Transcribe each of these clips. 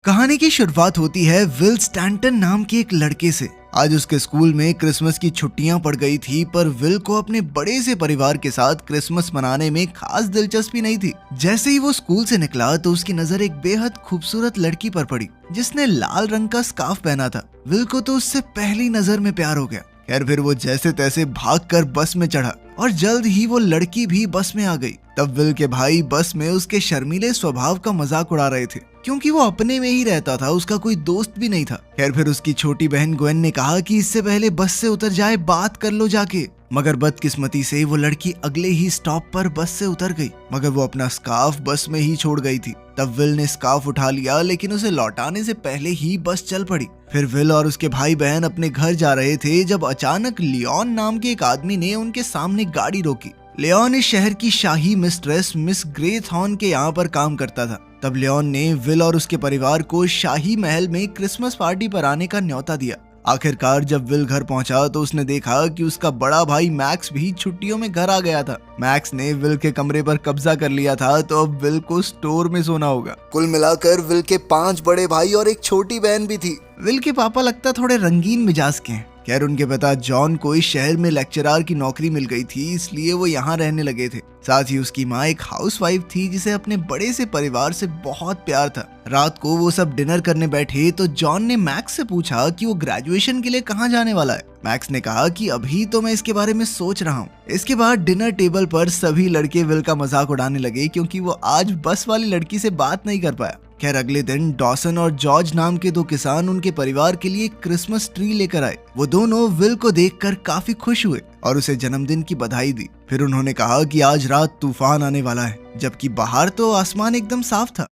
कहानी की शुरुआत होती है विल स्टैंटन नाम के एक लड़के से। आज उसके स्कूल में क्रिसमस की छुट्टियां पड़ गई थी, पर विल को अपने बड़े से परिवार के साथ क्रिसमस मनाने में खास दिलचस्पी नहीं थी। जैसे ही वो स्कूल से निकला तो उसकी नजर एक बेहद खूबसूरत लड़की पर पड़ी जिसने लाल रंग का स्कार्फ पहना था। विल को तो उससे पहली नजर में प्यार हो गया। खैर फिर वो जैसे तैसे भागकर बस में चढ़ा और जल्द ही वो लड़की भी बस में आ गई। तब विल के भाई बस में उसके शर्मीले स्वभाव का मजाक उड़ा रहे थे क्योंकि वो अपने में ही रहता था, उसका कोई दोस्त भी नहीं था। खैर फिर उसकी छोटी बहन ग्वेन ने कहा कि इससे पहले बस से उतर जाए, बात कर लो जाके। मगर बदकिस्मती से वो लड़की अगले ही स्टॉप पर बस से उतर गई, मगर वो अपना स्कार्फ बस में ही छोड़ गई थी। तब विल ने स्कार्फ उठा लिया, लेकिन उसे लौटाने से पहले ही बस चल पड़ी। फिर विल और उसके भाई बहन अपने घर जा रहे थे जब अचानक लियोन नाम के एक आदमी ने उनके सामने गाड़ी रोकी। लियोन इस शहर की शाही मिस्ट्रेस मिस ग्रेथॉर्न के यहाँ पर काम करता था। तब लियोन ने विल और उसके परिवार को शाही महल में क्रिसमस पार्टी पर आने का न्योता दिया। आखिरकार जब विल घर पहुंचा तो उसने देखा कि उसका बड़ा भाई मैक्स भी छुट्टियों में घर आ गया था। मैक्स ने विल के कमरे पर कब्जा कर लिया था, तो अब विल को स्टोर में सोना होगा। कुल मिलाकर विल के 5 बड़े भाई और एक छोटी बहन भी थी। विल के पापा लगता थोड़े रंगीन मिजाज के हैं। खैर उनके पिता जॉन को इस शहर में लेक्चरर की नौकरी मिल गई थी, इसलिए वो यहाँ रहने लगे थे। साथ ही उसकी माँ एक हाउसवाइफ थी जिसे अपने बड़े से परिवार से बहुत प्यार था। रात को वो सब डिनर करने बैठे तो जॉन ने मैक्स से पूछा कि वो ग्रेजुएशन के लिए कहाँ जाने वाला है। मैक्स ने कहा कि अभी तो मैं इसके बारे में सोच रहा हूँ। इसके बाद डिनर टेबल पर सभी लड़के विल का मजाक उड़ाने लगे क्योंकि वो आज बस वाली लड़की से बात नहीं कर पाया। खैर अगले दिन डॉसन और जॉर्ज नाम के 2 किसान उनके परिवार के लिए क्रिसमस ट्री लेकर आए। वो दोनों विल को देखकर काफी खुश हुए और उसे जन्मदिन की बधाई दी। फिर उन्होंने कहा कि आज रात तूफान आने वाला है, जबकि बाहर तो आसमान एकदम साफ था।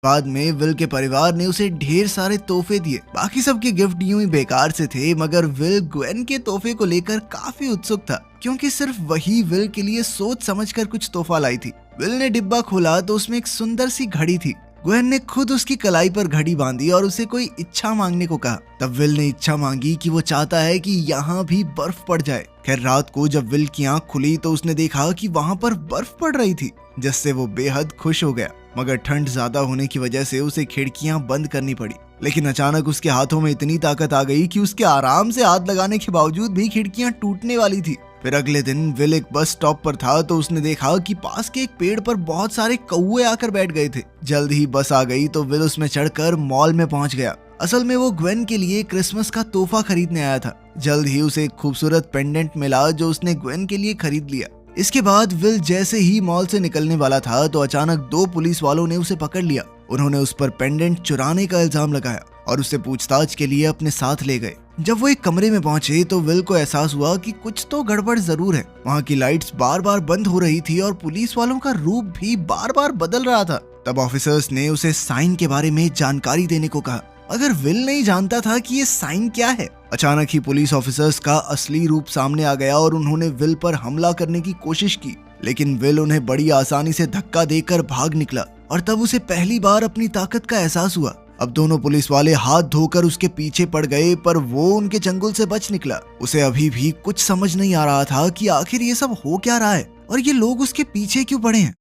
बाद में विल के परिवार ने उसे ढेर सारे तोहफे दिए। बाकी सबके गिफ्ट यूं ही बेकार से थे, मगर विल ग्वेन के तोहफे को लेकर काफी उत्सुक था क्योंकि सिर्फ वही विल के लिए सोच समझकर कुछ तोहफा लाई थी। विल ने डिब्बा खोला तो उसमें एक सुंदर सी घड़ी थी। ग्वेन ने खुद उसकी कलाई पर घड़ी बांधी और उसे कोई इच्छा मांगने को कहा। तब विल ने इच्छा मांगी कि वो चाहता है कि यहाँ भी बर्फ पड़ जाए। खैर रात को जब विल की आंख खुली तो उसने देखा कि वहाँ पर बर्फ पड़ रही थी, जिससे वो बेहद खुश हो गया। मगर ठंड ज्यादा होने की वजह से उसे खिड़कियां बंद करनी पड़ी। लेकिन अचानक उसके हाथों में इतनी ताकत आ गई कि उसके आराम से हाथ लगाने के बावजूद भी खिड़कियां टूटने वाली थी। फिर अगले दिन विल एक बस स्टॉप पर था तो उसने देखा कि पास के एक पेड़ पर बहुत सारे कौवे आकर बैठ गए थे। जल्द ही बस आ गई तो विल उसमें चढ़कर मॉल में पहुंच गया। असल में वो ग्वेन के लिए क्रिसमस का तोहफा खरीदने आया था। जल्द ही उसे एक खूबसूरत पेंडेंट मिला जो उसने ग्वेन के लिए खरीद लिया। इसके बाद विल जैसे ही मॉल से निकलने वाला था तो अचानक 2 पुलिस वालों ने उसे पकड़ लिया। उन्होंने उस पर पेंडेंट चुराने का इल्जाम लगाया और उसे पूछताछ के लिए अपने साथ ले गए। जब वो एक कमरे में पहुंचे तो विल को एहसास हुआ कि कुछ तो गड़बड़ जरूर है। वहाँ की लाइट्स बार बार बंद हो रही थी और पुलिस वालों का रूप भी बार बार बदल रहा था। तब ऑफिसर्स ने उसे साइन के बारे में जानकारी देने को कहा, मगर विल नहीं जानता था कि ये साइन क्या है। अचानक ही पुलिस ऑफिसर्स का असली रूप सामने आ गया और उन्होंने विल पर हमला करने की कोशिश की, लेकिन विल उन्हें बड़ी आसानी से धक्का देकर भाग निकला और तब उसे पहली बार अपनी ताकत का एहसास हुआ। अब दोनों पुलिस वाले हाथ धोकर उसके पीछे पड़ गए, पर वो उनके चंगुल से बच निकला। उसे अभी भी कुछ समझ नहीं आ रहा था कि आखिर ये सब हो क्या रहा है और ये लोग उसके पीछे क्यों पड़े हैं।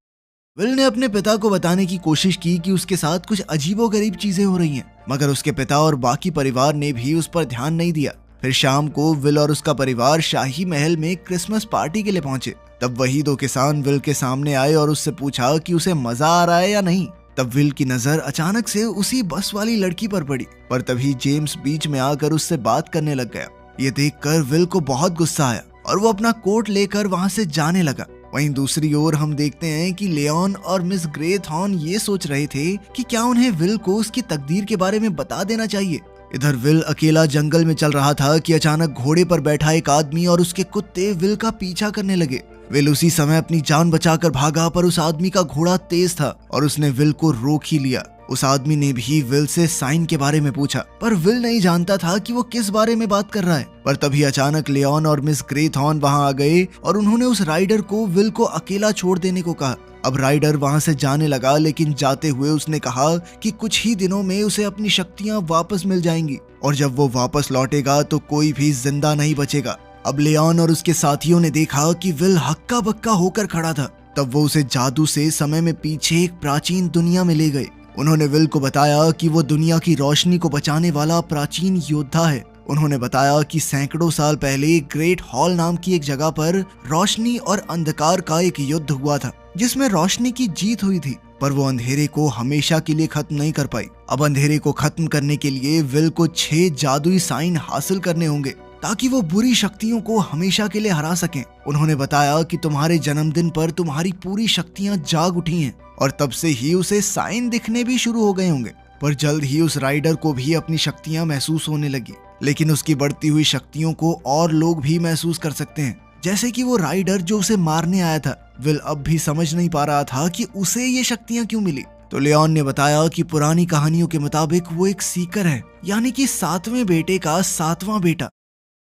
विल ने अपने पिता को बताने की कोशिश की कि उसके साथ कुछ अजीबोगरीब चीजें हो रही हैं, मगर उसके पिता और बाकी परिवार ने भी उस पर ध्यान नहीं दिया। फिर शाम को विल और उसका परिवार शाही महल में क्रिसमस पार्टी के लिए पहुंचे। तब वही 2 किसान विल के सामने आए और उससे पूछा कि उसे मजा आ रहा है या नहीं। तब विल की नजर अचानक से उसी बस वाली लड़की पर पड़ी, पर तभी जेम्स बीच में आकर उससे बात करने लग गया। ये देखकर विल को बहुत गुस्सा आया और वो अपना कोट लेकर वहां से जाने लगा। वहीं दूसरी ओर हम देखते हैं कि लियोन और मिस ग्रेथॉर्न ये सोच रहे थे कि क्या उन्हें विल को उसकी तकदीर के बारे में बता देना चाहिए। इधर विल अकेला जंगल में चल रहा था कि अचानक घोड़े पर बैठा एक आदमी और उसके कुत्ते विल का पीछा करने लगे। विल उसी समय अपनी जान बचाकर भागा, पर उस आदमी का घोड़ा तेज था और उसने विल को रोक ही लिया। उस आदमी ने भी विल से साइन के बारे में पूछा, पर विल नहीं जानता था कि वो किस बारे में बात कर रहा है। पर तभी अचानक लियोन और मिस ग्रेथॉर्न वहां आ गए और उन्होंने उस राइडर को विल को अकेला छोड़ देने को कहा। अब राइडर वहां से जाने लगा, लेकिन जाते हुए उसने कहा कि कुछ ही दिनों में उसे अपनी शक्तियां वापस मिल जाएंगी और जब वो वापस लौटेगा तो कोई भी जिंदा नहीं बचेगा। अब लियोन और उसके साथियों ने देखा कि विल हक्का बक्का होकर खड़ा था। तब वो उसे जादू से समय में पीछे एक प्राचीन दुनिया में ले गए। उन्होंने विल को बताया कि वो दुनिया की रोशनी को बचाने वाला प्राचीन योद्धा है। उन्होंने बताया कि सैकड़ों साल पहले ग्रेट हॉल नाम की एक जगह पर रोशनी और अंधकार का एक युद्ध हुआ था, जिसमें रोशनी की जीत हुई थी, पर वो अंधेरे को हमेशा के लिए खत्म नहीं कर पाई। अब अंधेरे को खत्म करने के लिए विल को 6 जादुई साइन हासिल करने होंगे ताकि वो बुरी शक्तियों को हमेशा के लिए हरा सकें। उन्होंने बताया कि तुम्हारे जन्मदिन पर तुम्हारी पूरी शक्तियां जाग उठी हैं और तब से ही उसे साइन दिखने भी शुरू हो गए होंगे। पर जल्द ही उस राइडर को भी अपनी शक्तियां महसूस होने लगी, लेकिन उसकी बढ़ती हुई शक्तियों को और लोग भी महसूस कर सकते हैं, जैसे कि वो राइडर जो उसे मारने आया था। विल अब भी समझ नहीं पा रहा था कि उसे ये शक्तियां क्यों मिली। तो लियोन ने बताया कि पुरानी कहानियों के मुताबिक वो एक सीकर है, यानी कि 7वें बेटे का 7वां बेटा।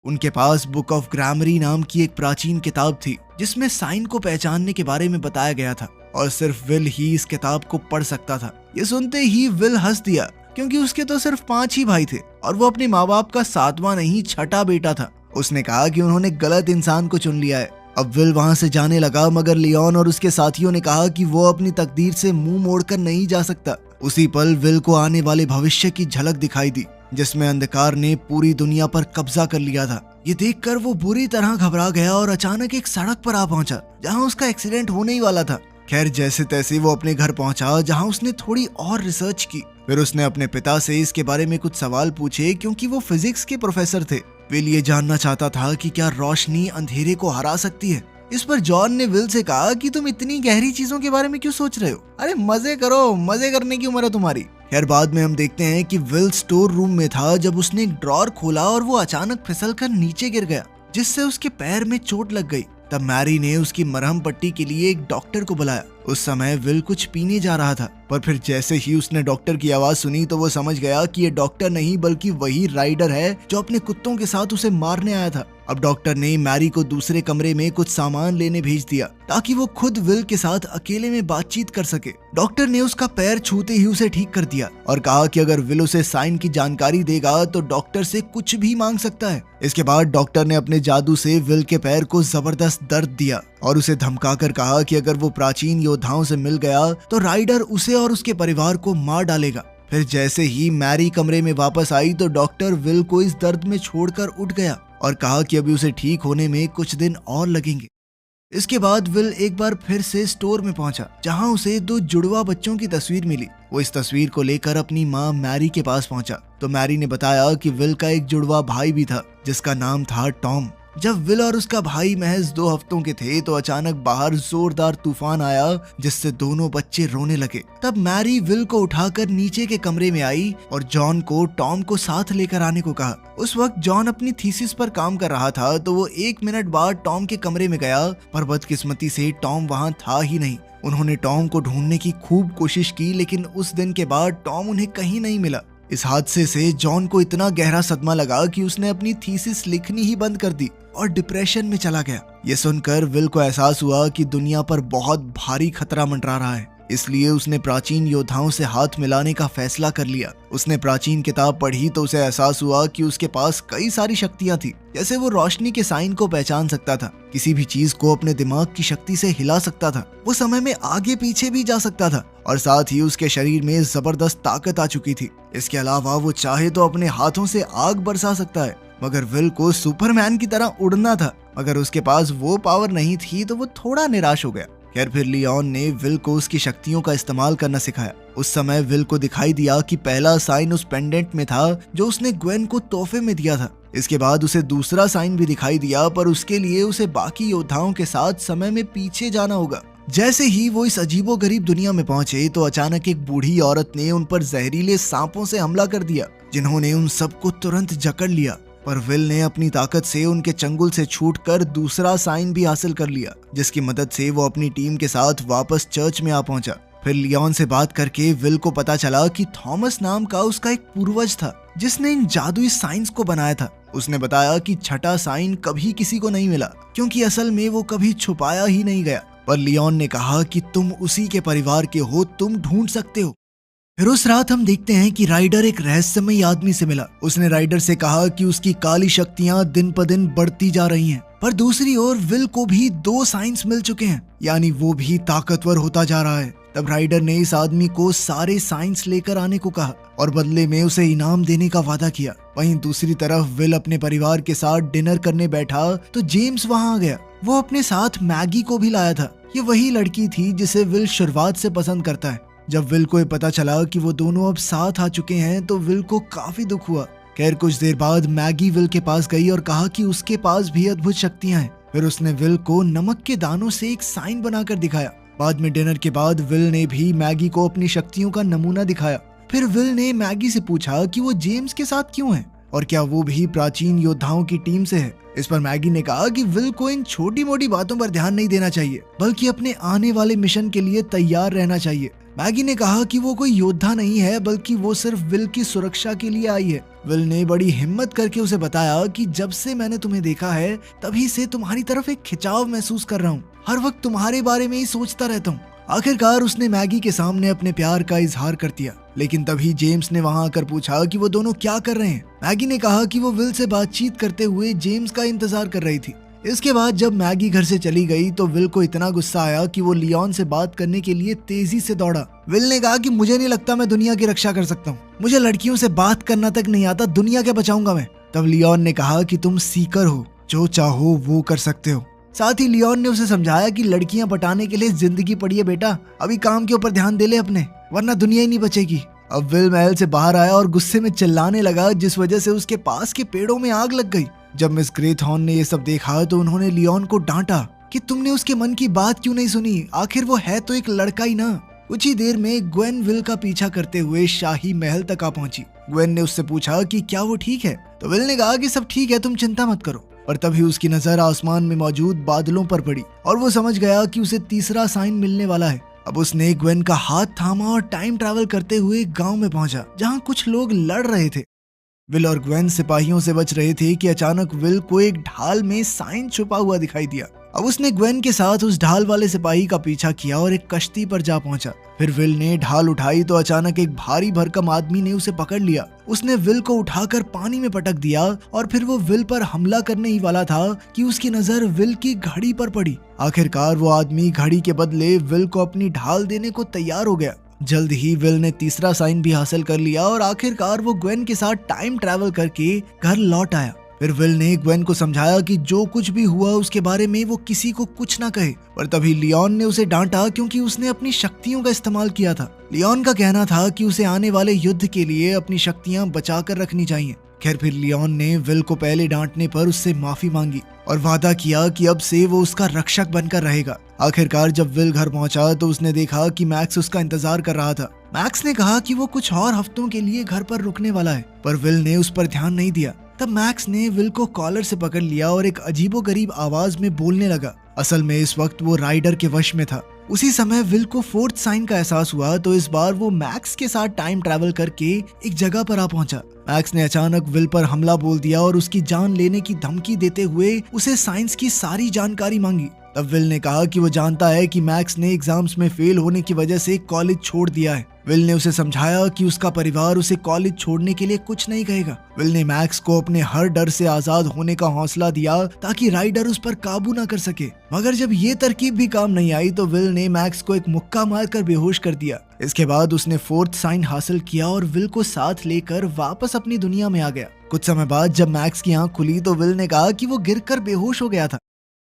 उनके पास बुक ऑफ ग्रामरी नाम की एक प्राचीन किताब थी, जिसमें साइन को पहचानने के बारे में बताया गया था, और सिर्फ विल ही इस किताब को पढ़ सकता था। ये सुनते ही विल हंस दिया, क्योंकि उसके तो सिर्फ 5 ही भाई थे और वो अपने माँ बाप का 7वां नहीं 6ठा बेटा था। उसने कहा कि उन्होंने गलत इंसान को चुन लिया है। अब विल वहां से जाने लगा, मगर लियोन और उसके साथियों ने कहा कि वो अपनी तकदीर से मुंह मोड़कर नहीं जा सकता। उसी पल विल को आने वाले भविष्य की झलक दिखाई दी, जिसमें अंधकार ने पूरी दुनिया पर कब्जा कर लिया था। ये देखकर वो बुरी तरह घबरा गया और अचानक एक सड़क पर आ पहुंचा, जहां उसका एक्सीडेंट होने ही वाला था। खैर, जैसे तैसे वो अपने घर पहुंचा, जहां उसने थोड़ी और रिसर्च की। फिर उसने अपने पिता से इसके बारे में कुछ सवाल पूछे, क्योंकि वो फिजिक्स के प्रोफेसर थे। विल ये जानना चाहता था कि क्या रोशनी अंधेरे को हरा सकती है। इस पर जॉन ने विल से कहा कि तुम इतनी गहरी चीजों के बारे में क्यों सोच रहे हो? अरे मजे करो, मजे करने की उम्र है तुम्हारी। खैर, बाद में हम देखते हैं कि विल स्टोर रूम में था जब उसने एक ड्रॉर खोला और वो अचानक फिसलकर नीचे गिर गया, जिससे उसके पैर में चोट लग गई। तब मैरी ने उसकी मरहम पट्टी के लिए एक डॉक्टर को बुलाया। उस समय विल कुछ पीने जा रहा था, पर फिर जैसे ही उसने डॉक्टर की आवाज सुनी तो वो समझ गया कि ये डॉक्टर नहीं बल्कि वही राइडर है जो अपने कुत्तों के साथ उसे मारने आया था। अब डॉक्टर ने मैरी को दूसरे कमरे में कुछ सामान लेने भेज दिया ताकि वो खुद विल के साथ अकेले में बातचीत कर सके। डॉक्टर ने उसका पैर छूते ही उसे ठीक कर दिया और कहा कि अगर विल उसे साइन की जानकारी देगा तो डॉक्टर से कुछ भी मांग सकता है। इसके बाद डॉक्टर ने अपने जादू से विल के पैर को जबरदस्त दर्द दिया और उसे धमकाकर कहा कि अगर वो प्राचीन योद्धाओं से मिल गया तो राइडर उसे और उसके परिवार को मार डालेगा। फिर जैसे ही मैरी कमरे में वापस आई तो डॉक्टर विल को इस दर्द में छोड़कर उठ गया और कहा कि अभी उसे ठीक होने में कुछ दिन और लगेंगे। इसके बाद विल एक बार फिर से स्टोर में पहुंचा, जहां उसे 2 जुड़वा बच्चों की तस्वीर मिली। वो इस तस्वीर को लेकर अपनी माँ मैरी के पास पहुंचा तो मैरी ने बताया कि विल का एक जुड़वा भाई भी था, जिसका नाम था टॉम। जब विल और उसका भाई महज 2 हफ्तों के थे तो अचानक बाहर जोरदार तूफान आया, जिससे दोनों बच्चे रोने लगे। तब मैरी विल को उठाकर नीचे के कमरे में आई और जॉन को टॉम को साथ लेकर आने को कहा। उस वक्त जॉन अपनी थीसिस पर काम कर रहा था, तो वो 1 मिनट बाद टॉम के कमरे में गया, पर बदकिस्मती से टॉम वहाँ था ही नहीं। उन्होंने टॉम को ढूंढने की खूब कोशिश की, लेकिन उस दिन के बाद टॉम उन्हें कहीं नहीं मिला। इस हादसे से जॉन को इतना गहरा सदमा लगा कि उसने अपनी थीसिस लिखनी ही बंद कर दी और डिप्रेशन में चला गया। ये सुनकर विल को एहसास हुआ कि दुनिया पर बहुत भारी खतरा मंडरा रहा है, इसलिए उसने प्राचीन योद्धाओं से हाथ मिलाने का फैसला कर लिया। उसने प्राचीन किताब पढ़ी तो उसे एहसास हुआ कि उसके पास कई सारी शक्तियां थी, जैसे वो रोशनी के साइन को पहचान सकता था, किसी भी चीज को अपने दिमाग की शक्ति से हिला सकता था, वो समय में आगे पीछे भी जा सकता था और साथ ही उसके शरीर में जबरदस्त ताकत आ चुकी थी। इसके अलावा वो चाहे तो अपने हाथों से आग बरसा सकता है। मगर विल को सुपरमैन की तरह उड़ना था, मगर उसके पास वो पावर नहीं थी तो वो थोड़ा निराश हो गया। खैर, फिर लियोन ने विल को उसकी शक्तियों का इस्तेमाल करना सिखाया। उस समय विल को दिखाई दिया कि पहला साइन उस पेंडेंट में था जो उसने ग्वेन को तोहफे में दिया था। इसके बाद उसे दूसरा साइन भी दिखाई दिया, पर उसके लिए उसे बाकी योद्धाओं के साथ समय में पीछे जाना होगा। जैसे ही वो इस अजीबोगरीब दुनिया में पहुंचे तो अचानक एक बूढ़ी औरत ने उन पर जहरीले सांपों से हमला कर दिया, जिन्होंने उन सबको तुरंत जकड़ लिया। पर विल ने अपनी ताकत से उनके चंगुल से छूटकर दूसरा साइन भी हासिल कर लिया, जिसकी मदद से वो अपनी टीम के साथ वापस चर्च में आ पहुंचा। फिर लियोन से बात करके विल को पता चला कि थॉमस नाम का उसका एक पूर्वज था, जिसने इन जादुई साइंस को बनाया था। उसने बताया कि 6ठा साइन कभी किसी को नहीं मिला, क्योंकि असल में वो कभी छुपाया ही नहीं गया। पर लियोन ने कहा कि तुम उसी के परिवार के हो, तुम ढूंढ सकते हो। फिर उस रात हम देखते हैं कि राइडर एक रहस्यमयी आदमी से मिला। उसने राइडर से कहा कि उसकी काली शक्तियां दिन प दिन बढ़ती जा रही हैं। पर दूसरी ओर विल को भी 2 साइंस मिल चुके हैं, यानी वो भी ताकतवर होता जा रहा है। तब राइडर ने इस आदमी को सारे साइंस लेकर आने को कहा और बदले में उसे इनाम देने का वादा किया। वहीं दूसरी तरफ विल अपने परिवार के साथ डिनर करने बैठा तो जेम्स वहां आ गया। वो अपने साथ मैगी को भी लाया था। ये वही लड़की थी जिसे विल शुरुआत से पसंद करता है। जब विल को ये पता चला कि वो दोनों अब साथ आ चुके हैं तो विल को काफी दुख हुआ। खैर कुछ देर बाद मैगी विल के पास गई और कहा कि उसके पास भी अद्भुत शक्तियां हैं। फिर उसने विल को नमक के दानों से एक साइन बनाकर दिखाया। बाद में डिनर के बाद विल ने भी मैगी को अपनी शक्तियों का नमूना दिखाया। फिर विल ने मैगी से पूछा कि वो जेम्स के साथ क्यों है और क्या वो भी प्राचीन योद्धाओं की टीम से है। इस पर मैगी ने कहा कि विल को इन छोटी मोटी बातों पर ध्यान नहीं देना चाहिए बल्कि अपने आने वाले मिशन के लिए तैयार रहना चाहिए। मैगी ने कहा कि वो कोई योद्धा नहीं है बल्कि वो सिर्फ विल की सुरक्षा के लिए आई है। विल ने बड़ी हिम्मत करके उसे बताया कि जब से मैंने तुम्हें देखा है तभी से तुम्हारी तरफ एक खिंचाव महसूस कर रहा हूँ। हर वक्त तुम्हारे बारे में ही सोचता रहता हूँ। आखिरकार उसने मैगी के सामने अपने प्यार का इजहार कर दिया। लेकिन तभी जेम्स ने वहां आकर पूछा कि वो दोनों क्या कर रहे हैं। मैगी ने कहा कि वो विल से बातचीत करते हुए जेम्स का इंतजार कर रही थी। इसके बाद जब मैगी घर से चली गई तो विल को इतना गुस्सा आया कि वो लियोन से बात करने के लिए तेजी से दौड़ा। विल ने कहा कि मुझे नहीं लगता मैं दुनिया की रक्षा कर सकता हूँ। मुझे लड़कियों से बात करना तक नहीं आता, दुनिया क्या बचाऊंगा मैं। तब लियोन ने कहा कि तुम सीकर हो, जो चाहो वो कर सकते हो। साथ ही लियोन ने उसे समझाया कि लड़कियां पटाने के लिए जिंदगी पड़ी है बेटा, अभी काम के ऊपर ध्यान दे ले अपने, वरना दुनिया ही नहीं बचेगी। अब विल महल से बाहर आया और गुस्से में चिल्लाने लगा जिस वजह से उसके पास के पेड़ों में आग लग गई। जब मिस ग्रेथॉर्न ने ये सब देखा तो उन्होंने लियोन को डांटा कि तुमने उसके मन की बात क्यों नहीं सुनी, आखिर वो है तो एक लड़का ही ना। कुछ ही देर में ग्वेन विल का पीछा करते हुए शाही महल तक आ पहुंची। ग्वेन ने उससे पूछा कि क्या वो ठीक है, तो विल ने कहा कि सब ठीक है, तुम चिंता मत करो। और तभी उसकी नजर आसमान में मौजूद बादलों पर पड़ी और वो समझ गया कि उसे तीसरा साइन मिलने वाला है। अब उसने ग्वेन का हाथ थामा और टाइम ट्रैवल करते हुए गांव में पहुंचा जहां कुछ लोग लड़ रहे थे। विल और ग्वेन सिपाहियों से बच रहे थे कि अचानक विल को एक ढाल में साइन छुपा हुआ दिखाई दिया। अब उसने ग्वेन के साथ उस ढाल वाले सिपाही का पीछा किया और एक कश्ती पर जा पहुंचा। फिर विल ने ढाल उठाई तो अचानक एक भारी भरकम आदमी ने उसे पकड़ लिया। उसने विल को उठाकर पानी में पटक दिया और फिर वो विल पर हमला करने ही वाला था कि उसकी नजर विल की घड़ी पर पड़ी। आखिरकार वो आदमी घड़ी के बदले विल को अपनी ढाल देने को तैयार हो गया। जल्द ही विल ने तीसरा साइन भी हासिल कर लिया और आखिरकार वो ग्वेन के साथ टाइम ट्रैवल करके घर लौट आया। फिर विल ने ग्वेन को समझाया कि जो कुछ भी हुआ उसके बारे में वो किसी को कुछ ना कहे। पर तभी लियोन ने उसे डांटा क्योंकि उसने अपनी शक्तियों का इस्तेमाल किया था। लियोन का कहना था कि उसे आने वाले युद्ध के लिए अपनी शक्तियां बचा कर रखनी चाहिए। खैर फिर लियोन ने विल को पहले डांटने पर उससे माफी मांगी और वादा किया कि अब से वो उसका रक्षक बनकर रहेगा। आखिरकार जब विल घर पहुंचा तो उसने देखा कि मैक्स उसका इंतजार कर रहा था। मैक्स ने कहा कि वो कुछ और हफ्तों के लिए घर पर रुकने वाला है, पर विल ने उस पर ध्यान नहीं दिया। तब मैक्स ने विल को कॉलर से पकड़ लिया और एक अजीबोगरीब आवाज में बोलने लगा। असल में इस वक्त वो राइडर के वश में था। उसी समय विल को फोर्थ साइन का एहसास हुआ तो इस बार वो मैक्स के साथ टाइम ट्रैवल करके एक जगह पर आ पहुंचा। मैक्स ने अचानक विल पर हमला बोल दिया और उसकी जान लेने की धमकी देते हुए उसे साइंस की सारी जानकारी मांगी। तब विल ने कहा कि वो जानता है कि मैक्स ने एग्जाम्स में फेल होने की वजह से कॉलेज छोड़ दिया है। विल ने उसे समझाया कि उसका परिवार उसे कॉलेज छोड़ने के लिए कुछ नहीं कहेगा। विल ने मैक्स को अपने हर डर से आजाद होने का हौसला दिया ताकि राइडर उस पर काबू न कर सके। मगर जब ये तरकीब भी काम नहीं आई तो विल ने मैक्स को एक मुक्का मारकर बेहोश कर दिया। इसके बाद उसने फोर्थ साइन हासिल किया और विल को साथ लेकर वापस अपनी दुनिया में आ गया। कुछ समय बाद जब मैक्स की आंख खुली तो विल ने कहा कि वो गिरकर बेहोश हो गया था।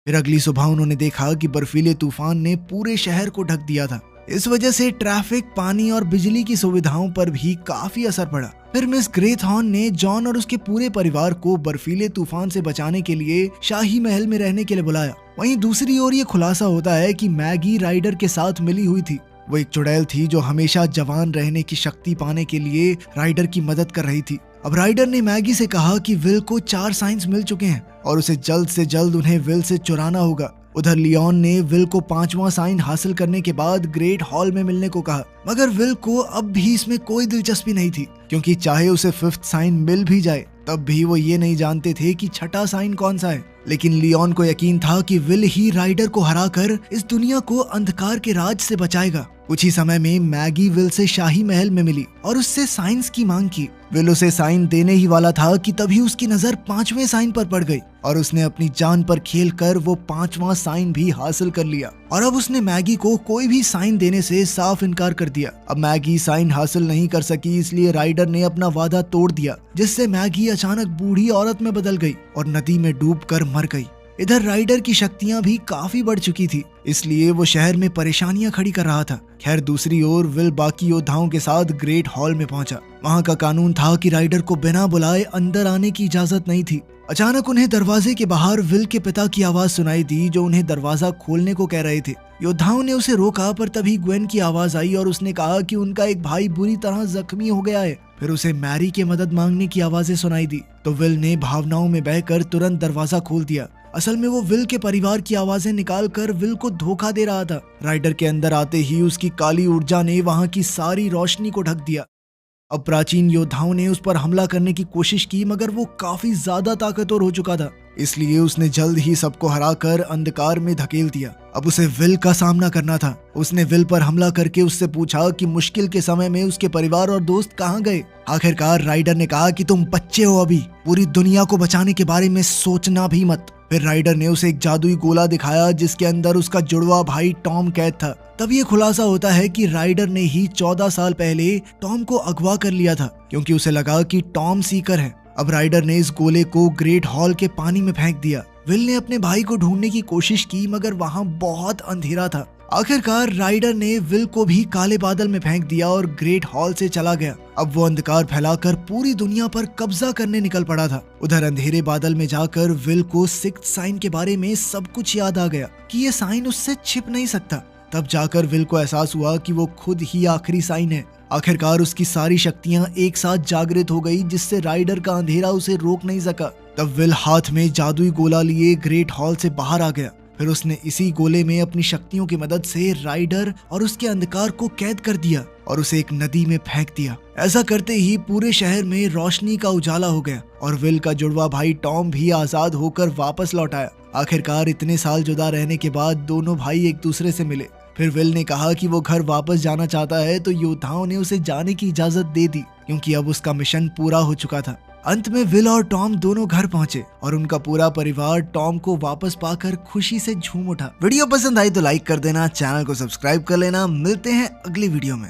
फिर अगली सुबह उन्होंने देखा कि बर्फीले तूफान ने पूरे शहर को ढक दिया था। इस वजह से ट्रैफिक, पानी और बिजली की सुविधाओं पर भी काफी असर पड़ा। फिर मिस ग्रेथॉर्न ने जॉन और उसके पूरे परिवार को बर्फीले तूफान से बचाने के लिए शाही महल में रहने के लिए बुलाया। वहीं दूसरी ओर ये खुलासा होता है कि मैगी राइडर के साथ मिली हुई थी। वो एक चुड़ैल थी जो हमेशा जवान रहने की शक्ति पाने के लिए राइडर की मदद कर रही थी। अब राइडर ने मैगी से कहा कि विल को 4 साइंस मिल चुके हैं और उसे जल्द से जल्द उन्हें विल से चुराना होगा। उधर लियोन ने विल को 5वां साइन हासिल करने के बाद ग्रेट हॉल में मिलने को कहा, मगर विल को अब भी इसमें कोई दिलचस्पी नहीं थी क्योंकि चाहे उसे 5th साइन मिल भी जाए तब भी वो ये नहीं जानते थे कि 6ठा साइन कौन सा है। लेकिन लियोन को यकीन था कि विल ही राइडर को हराकर इस दुनिया को अंधकार के राज से बचाएगा। कुछ ही समय में मैगी विल से शाही महल में मिली और उससे साइंस की मांग की। विल उसे साइन देने ही वाला था कि तभी उसकी नजर 5वें साइन पर पड़ गई और उसने अपनी जान पर खेलकर वो 5वां साइन भी हासिल कर लिया। और अब उसने मैगी को कोई भी साइन देने से साफ इनकार कर दिया। अब मैगी साइन हासिल नहीं कर सकी, इसलिए राइडर ने अपना वादा तोड़ दिया, जिससे मैगी अचानक बूढ़ी औरत में बदल गई और नदी में डूबकर मर गई। इधर राइडर की शक्तियां भी काफी बढ़ चुकी थी, इसलिए वो शहर में परेशानियां खड़ी कर रहा था। खैर दूसरी ओर विल बाकी योद्धाओं के साथ ग्रेट हॉल में पहुंचा। वहां का कानून था कि राइडर को बिना बुलाए अंदर आने की इजाजत नहीं थी। अचानक उन्हें दरवाजे के बाहर विल के पिता की आवाज सुनाई दी, जो उन्हें दरवाजा खोलने को कह रहे थे। योद्धाओं ने उसे रोका, पर तभी ग्वेन की आवाज आई और उसने कहा कि उनका एक भाई बुरी तरह जख्मी हो गया है। फिर उसे मैरी के मदद मांगने की आवाजें सुनाई दी, तो विल ने भावनाओं में बहकर तुरंत दरवाजा खोल दिया। असल में वो विल के परिवार की आवाजें निकालकर विल को धोखा दे रहा था। राइडर के अंदर आते ही उसकी काली ऊर्जा ने वहां की सारी रोशनी को ढक दिया। अब प्राचीन योद्धाओं ने उस पर हमला करने की कोशिश की, मगर वो काफी ज्यादा ताकतवर हो चुका था, इसलिए उसने जल्द ही सबको हराकर अंधकार में धकेल दिया। अब उसे विल का सामना करना था। उसने विल पर हमला करके उससे पूछा कि मुश्किल के समय में उसके परिवार और दोस्त कहाँ गए। आखिरकार राइडर ने कहा कि तुम बच्चे हो, अभी पूरी दुनिया को बचाने के बारे में सोचना भी मत। फिर राइडर ने उसे एक जादुई गोला दिखाया, जिसके अंदर उसका जुड़वा भाई टॉम कैद था। तब ये खुलासा होता है कि राइडर ने ही 14 साल पहले टॉम को अगवा कर लिया था, क्योंकि उसे लगा कि टॉम सीकर है। अब राइडर ने इस गोले को ग्रेट हॉल के पानी में फेंक दिया। विल ने अपने भाई को ढूंढने की कोशिश की, मगर वहां बहुत अंधेरा था। आखिरकार राइडर ने विल को भी काले बादल में फेंक दिया और ग्रेट हॉल से चला गया। अब वो अंधकार फैलाकर पूरी दुनिया पर कब्जा करने निकल पड़ा था। उधर अंधेरे बादल में जाकर विल को 6th साइन के बारे में सब कुछ याद आ गया कि ये साइन उससे छिप नहीं सकता। तब जाकर विल को एहसास हुआ कि वो खुद ही आखिरी साइन है। आखिरकार उसकी सारी शक्तियां एक साथ जागृत हो गई, जिससे राइडर का अंधेरा उसे रोक नहीं सका। तब विल हाथ में जादुई गोला लिए ग्रेट हॉल से बाहर आ गया। फिर उसने इसी गोले में अपनी शक्तियों की मदद से राइडर और उसके अंधकार को कैद कर दिया और उसे एक नदी में फेंक दिया। ऐसा करते ही पूरे शहर में रोशनी का उजाला हो गया और विल का जुड़वा भाई टॉम भी आजाद होकर वापस लौट आया। आखिरकार इतने साल जुदा रहने के बाद दोनों भाई एक दूसरे से मिले। फिर विल ने कहा कि वो घर वापस जाना चाहता है, तो योद्धाओं ने उसे जाने की इजाजत दे दी, क्योंकि अब उसका मिशन पूरा हो चुका था। अंत में विल और टॉम दोनों घर पहुंचे और उनका पूरा परिवार टॉम को वापस पाकर खुशी से झूम उठा। वीडियो पसंद आई तो लाइक कर देना, चैनल को सब्सक्राइब कर लेना। मिलते हैं अगली वीडियो में।